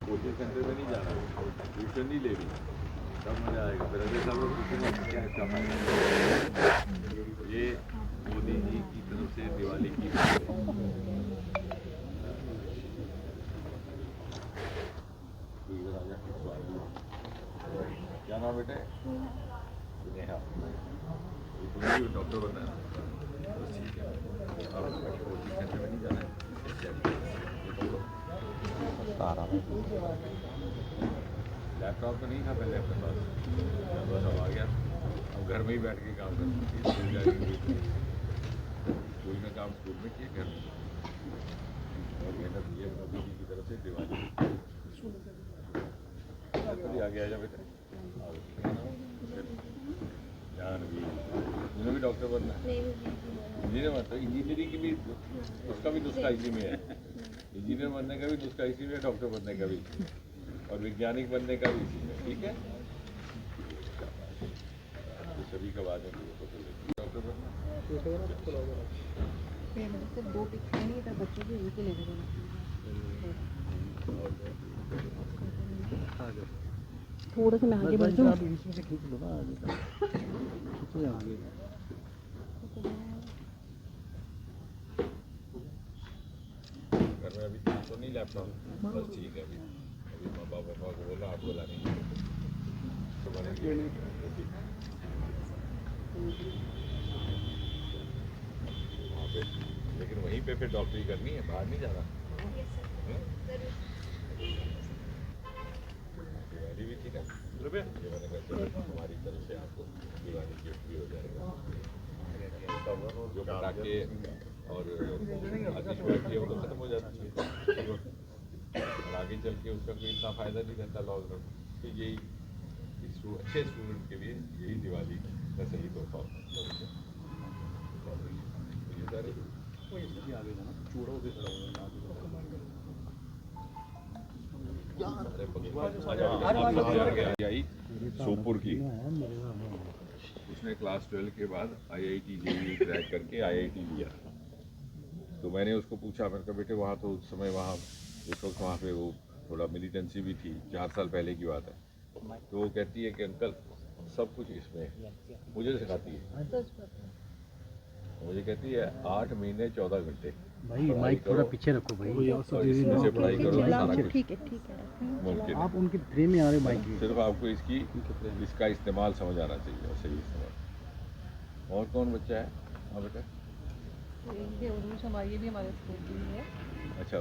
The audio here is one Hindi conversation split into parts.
कोचिंग सेंटर में नहीं जाना, ट्यूशन नहीं लेनी, तब मज़ा आएगा। फिर अगले साल में पूछूंगा क्या इसका फायदा। ये मोदी जी की तरफ से दिवाली की इधर आ जा। क्या नाम बेटे? नेहा। तुम्हें भी डॉक्टर बनना है? बस ठीक है, अब कोचिंग सेंटर में नहीं जाना है। लैपटॉप तो नहीं था पहले अपने पास, बस अब आ गया। अब घर में ही बैठ के काम करना, स्कूल में काम स्कूल में किए, घर में और मेहनत ये मोदी जी की तरफ से दिवाली आ गया। जा बेटा, जानवी, उन्हें भी डॉक्टर बनना है? इंजीनियर बनना, तो इंजीनियरिंग की भी उसका भी नुस्खा इसी में है। इंजीनियर बनने का भी नुस्खा इसी में है, डॉक्टर बनने का भी, और वैज्ञानिक बनने का भी इसी में। ठीक है, तो सभी का बाद में डॉक्टर बनना। दो पिक्चर नहीं था बच्चों की, उनके ले लेना। थोड़ा सा मैं आगे बढ़ जाऊँ, आप इसमें से खींच लो ना, आगे खींचो आगे। घर में अभी तो नहीं लैपटॉप, बस ठीक है। अभी माँ बाप को बोला आपको लाने तो बनेंगे। वहाँ पे, लेकिन वहीं पे फिर डॉक्टरी करनी है, बाहर नहीं जाना। दिवाली भी थी ना, ये मैंने कहा हमारी तरफ से आपको दिवाली गिफ्ट भी हो जाएगा। जो पटाखे और आतिशबाजी है वो तो खत्म हो जाती है, और आगे चल के उसका कोई इतना फ़ायदा नहीं रहता लॉकडाउन। तो यही अच्छे स्टूडेंट के लिए यही दिवाली का सही तोहफा होता है। आई सोपुर की, उसने क्लास 12 के बाद IIT JEE क्रैक करके IIT लिया। तो मैंने उसको पूछा, मैंने कहा बेटे वहाँ तो उस समय वहाँ उस वक्त वहाँ पे वो थोड़ा मिलिटेंसी भी थी, 4 साल पहले की बात है। तो वो कहती है कि अंकल सब कुछ इसमें मुझे सिखाती है। मुझे कहती है 8 महीने 14 घंटे भाई माइक थोड़ा पीछे रखो भाई, इससे पढ़ाई करो, सारा कुछ ठीक है मुमकिन है। आप उनके फ्रेम में आ रहे माइक। सिर्फ आपको इसका इस्तेमाल समझ आना चाहिए, और सही इस्तेमाल। और कौन बच्चा है? हाँ बेटा, ये भी हमारे स्कूल की है। अच्छा,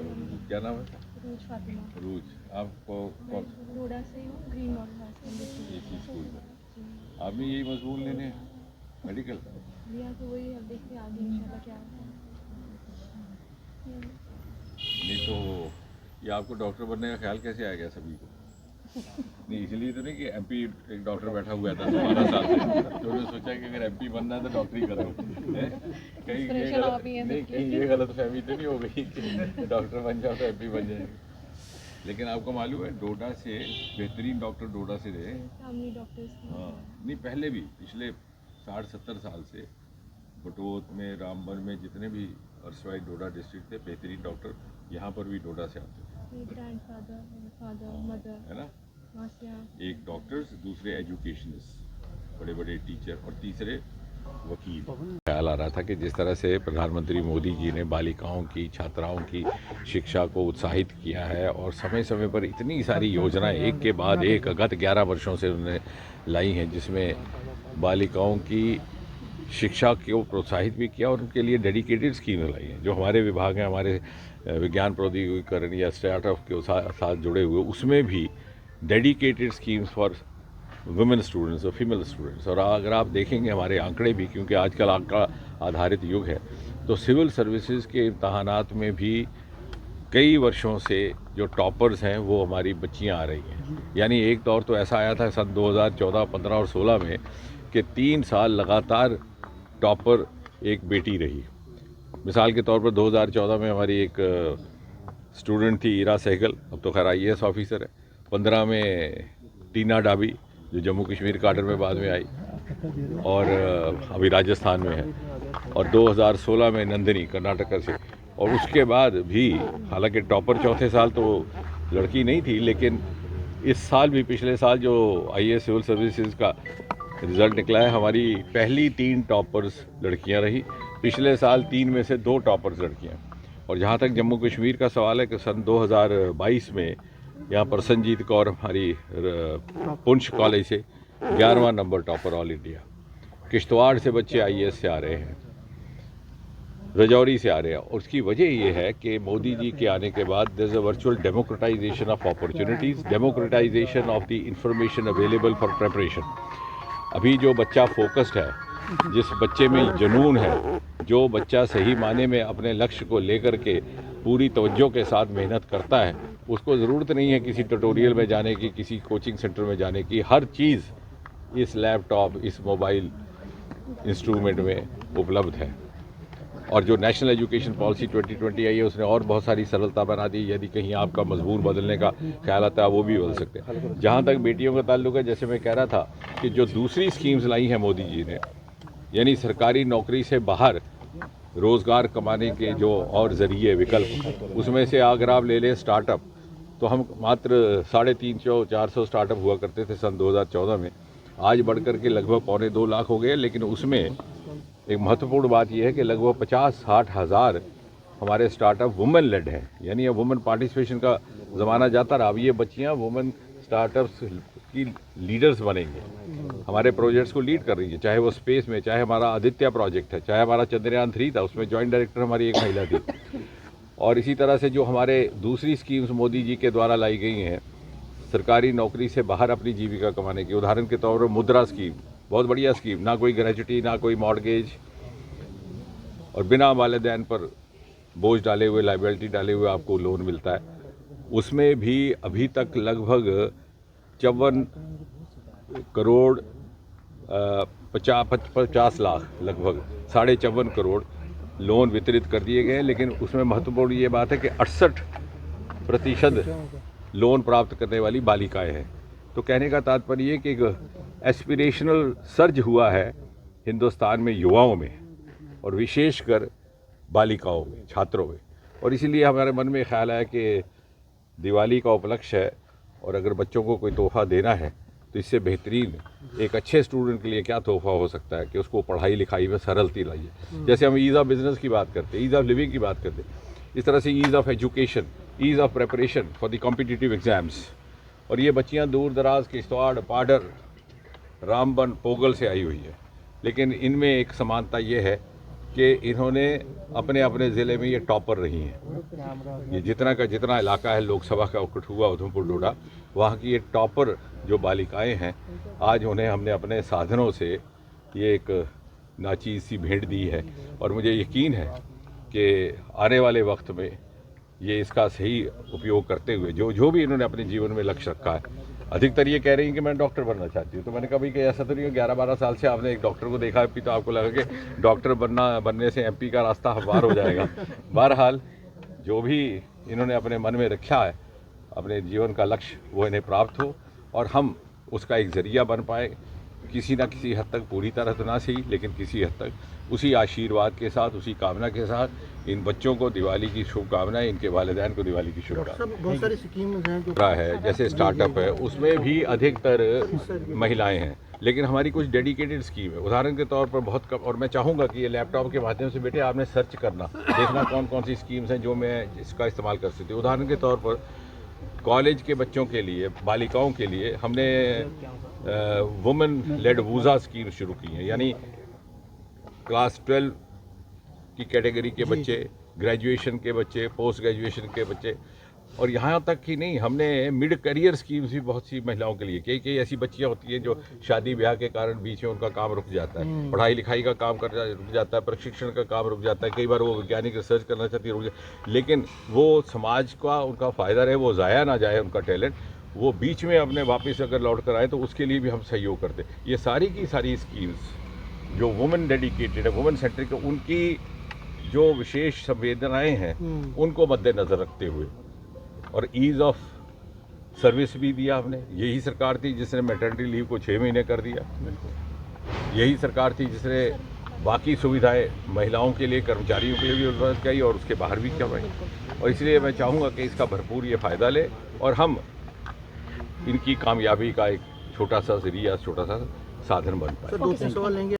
क्या नाम है? रूज फातिमा। रूज। आपको कौन रोड़ा से हूँ, ग्रीन मॉडल इसी स्कूल में? आप भी यही मजमून लेने हैं, मेडिकल? लिया तो वही, अब देखते हैं आगे इंशाल्लाह क्या होता है। नहीं तो ये आपको डॉक्टर बनने का ख्याल कैसे आ गया सभी को? नहीं इसलिए तो नहीं कि MP एक डॉक्टर बैठा हुआ था 12 साल से, तो उन्होंने सोचा कि अगर MP बनना है तो डॉक्टरी करो। कहीं ये गलत फहमी तो नहीं हो गई कि डॉक्टर बन जाओ तो MP बन जाएंगे। लेकिन आपको मालूम है डोडा से बेहतरीन डॉक्टर डोडा से रहे। हाँ, नहीं पहले भी पिछले 60-70 साल से बटोत में, रामबन में, जितने भी अर्सवाई डोडा डिस्ट्रिक्ट थे, बेहतरीन डॉक्टर यहाँ पर भी डोडा से आते थे, है ना। एक डॉक्टर्स, दूसरे एजुकेशनिस्ट, बड़े बड़े टीचर, और तीसरे वकील। ख्याल आ रहा था कि जिस तरह से प्रधानमंत्री मोदी जी ने बालिकाओं की, छात्राओं की शिक्षा को उत्साहित किया है, और समय समय पर इतनी सारी योजनाएं एक के बाद एक गत 11 वर्षों से उन्होंने लाई हैं, जिसमें बालिकाओं की शिक्षा को प्रोत्साहित भी किया और उनके लिए डेडिकेटेड स्कीम लाई है। जो हमारे विभाग हैं, हमारे विज्ञान प्रौद्योगिकीकरण या स्टार्टअप के साथ जुड़े हुए, उसमें भी dedicated schemes for women students और फीमेल स्टूडेंट्स। और अगर आप देखेंगे हमारे आंकड़े भी, क्योंकि आजकल आंकड़ा आधारित युग है, तो सिविल सर्विसेज के इम्तहानात में भी कई वर्षों से जो टॉपर्स हैं वो हमारी बच्चियां आ रही हैं। यानी एक दौर तो ऐसा आया था सन 2014, 15 और 16 में कि 3 साल लगातार टॉपर एक बेटी रही। मिसाल के तौर पर 2014 में हमारी एक स्टूडेंट थी ईरा सहगल, अब तो खैर IAS ऑफिसर है। 15 में टीना डाबी जो जम्मू कश्मीर काडर में बाद में आई और अभी राजस्थान में है, और 2016 में नंदिनी कर्नाटक से। और उसके बाद भी हालांकि टॉपर चौथे साल तो लड़की नहीं थी, लेकिन इस साल भी, पिछले साल जो IAS सिविल सर्विसेज का रिज़ल्ट निकला है, हमारी पहली 3 टॉपर्स लड़कियां रही। पिछले साल 3 में से 2 टॉपर्स लड़कियां। और जहां तक जम्मू कश्मीर का सवाल है कि सन 2022 में यहाँ प्रसन्नजीत कौर हमारी पुंछ कॉलेज से 11वां number topper all India. Kishtwar से बच्चे IAS से आ रहे हैं, रजौरी से आ रहे हैं। और उसकी वजह ये है कि मोदी जी के आने के बाद there is a virtual democratisation of opportunities, democratisation of the information available for preparation. अभी जो बच्चा फोकस्ड है, जिस बच्चे में जुनून है, जो बच्चा सही माने में अपने लक्ष्य को लेकर के पूरी तवज्जो के साथ मेहनत करता है, उसको ज़रूरत नहीं है किसी ट्यूटोरियल में जाने की, किसी कोचिंग सेंटर में जाने की। हर चीज़ इस लैपटॉप, इस मोबाइल इंस्ट्रूमेंट में उपलब्ध है। और जो नेशनल एजुकेशन पॉलिसी 2020 आई है, उसने और बहुत सारी सरलता बना दी। यदि कहीं आपका मजबूर बदलने का ख्याल आता है, वो भी बदल सकते हैं। जहाँ तक बेटियों का ताल्लुक है, जैसे मैं कह रहा था कि जो दूसरी स्कीम्स लाई हैं मोदी जी ने, यानी सरकारी नौकरी से बाहर रोज़गार कमाने के जो और ज़रिए, विकल्प, उसमें से अगर आप ले लें स्टार्टअप, तो हम मात्र 350-400 स्टार्टअप हुआ करते थे सन 2014 में। आज बढ़कर के लगभग 2.25 लाख हो गए। लेकिन उसमें एक महत्वपूर्ण बात यह है कि लगभग 50-60 हज़ार हमारे स्टार्टअप वुमेन लेड हैं, यानी अब वुमेन पार्टिसिपेशन का ज़माना जाता रहा। अब ये बच्चियाँ वुमेन स्टार्टअप्स की लीडर्स बनेंगे, हमारे प्रोजेक्ट्स को लीड कर रही है, चाहे वो स्पेस में, चाहे हमारा आदित्य प्रोजेक्ट है, चाहे हमारा चंद्रयान 3 था, उसमें जॉइंट डायरेक्टर हमारी एक महिला थी। और इसी तरह से जो हमारे दूसरी स्कीम्स मोदी जी के द्वारा लाई गई हैं सरकारी नौकरी से बाहर अपनी जीविका कमाने की, उदाहरण के तौर पर मुद्रा स्कीम, बहुत बढ़िया स्कीम, ना कोई ग्रेजुटी, ना कोई मॉर्गेज, और बिना वालिदैन पर बोझ डाले हुए, लाइबिलिटी डाले हुए आपको लोन मिलता है। उसमें भी अभी तक लगभग 54 करोड़ 50 लाख, लगभग 54.5 करोड़ लोन वितरित कर दिए गए। लेकिन उसमें महत्वपूर्ण ये बात है कि 68% लोन प्राप्त करने वाली बालिकाएं हैं। तो कहने का तात्पर्य ये कि एक एस्पिरेशनल सर्ज हुआ है हिंदुस्तान में युवाओं में, और विशेषकर बालिकाओं में, छात्रों में। और इसीलिए हमारे मन में ख्याल आया कि दिवाली का उपलक्ष्य है, और अगर बच्चों को कोई तोहफ़ा देना है तो इससे बेहतरीन एक अच्छे स्टूडेंट के लिए क्या तोहफ़ा हो सकता है कि उसको पढ़ाई लिखाई में सरलती लाइए। जैसे हम ईज़ ऑफ बिज़नेस की बात करते हैं, ईज़ ऑफ लिविंग की बात करते हैं, इस तरह से ease of education, ease of preparation for the competitive exams. और ये बच्चियाँ दूर दराज, किश्तवाड़, पाडर, रामबन, पोगल से आई हुई है। लेकिन इनमें एक समानता ये है कि इन्होंने अपने अपने ज़िले में ये टॉपर रही हैं। ये जितना का जितना इलाका है लोकसभा का कठुआ, उधमपुर, डोडा, वहाँ की ये टॉपर जो बालिकाएं हैं, आज उन्हें हमने अपने साधनों से ये एक नाचीज़ सी भेंट दी है। और मुझे यकीन है कि आने वाले वक्त में ये इसका सही उपयोग करते हुए जो भी इन्होंने अपने जीवन में लक्ष्य रखा है, अधिकतर ये कह रही हैं कि मैं डॉक्टर बनना चाहती हूँ। तो मैंने कहा भाई कि ऐसा तो नहीं हो, 11-12 साल से आपने एक डॉक्टर को देखा है तो आपको लगा कि डॉक्टर बनने से MP का रास्ता हमवार हो जाएगा। बहरहाल जो भी इन्होंने अपने मन में रखा है, अपने जीवन का लक्ष्य, वो इन्हें प्राप्त हो और हम उसका एक ज़रिया बन पाए, किसी न किसी हद तक, पूरी तरह तो ना सही लेकिन किसी हद तक। उसी आशीर्वाद के साथ, उसी कामना के साथ इन बच्चों को दिवाली की शुभकामनाएं, इनके वालिदैन को दिवाली की शुभकामनाएं। बहुत सारी स्कीम्स हैं जो है, जैसे स्टार्टअप है, उसमें भी अधिकतर महिलाएं हैं, लेकिन हमारी कुछ डेडिकेटेड स्कीम है। उदाहरण के तौर पर बहुत कम, और मैं चाहूँगा कि ये लैपटॉप के माध्यम से बेटे आपने सर्च करना, देखना कौन कौन सी स्कीम्स हैं जो मैं इसका इस्तेमाल कर सकती हूँ। उदाहरण के तौर पर कॉलेज के बच्चों के लिए, बालिकाओं के लिए हमने वुमेन लेड वूज़ा स्कीम शुरू की है, यानी क्लास 12 की कैटेगरी के बच्चे, ग्रेजुएशन के बच्चे, पोस्ट ग्रेजुएशन के बच्चे, और यहाँ तक ही नहीं, हमने मिड करियर स्कीम्स भी बहुत सी महिलाओं के लिए। कई ऐसी बच्चियाँ होती हैं जो शादी ब्याह के कारण बीच में उनका काम रुक जाता है, पढ़ाई लिखाई का काम रुक जाता है, प्रशिक्षण का काम रुक जाता है, कई बार वो वैज्ञानिक रिसर्च करना चाहती है, रुक जाए, लेकिन वो समाज का उनका फ़ायदा रहे, वो ज़ाया ना जाए उनका टैलेंट, वो बीच में अपने वापस अगर लौट कर आए तो उसके लिए भी हम सहयोग करते। ये सारी की सारी स्कीम्स जो वुमेन डेडिकेटेड है, वुमेन सेंट्रिक, उनकी जो विशेष संवेदनाएं हैं उनको मद्देनज़र रखते हुए, और ईज़ ऑफ सर्विस भी दिया हमने। यही सरकार थी जिसने मैटरनिटी लीव को 6 महीने कर दिया, यही सरकार थी जिसने बाकी सुविधाएं महिलाओं के लिए, कर्मचारियों के लिए भी उपलब्ध कराई और उसके बाहर भी करवाई। और इसलिए मैं चाहूँगा कि इसका भरपूर ये फ़ायदा ले और हम इनकी कामयाबी का एक छोटा सा जरिया, छोटा सा साधन बन पाए। सर, 2-3 सवाल लेंगे।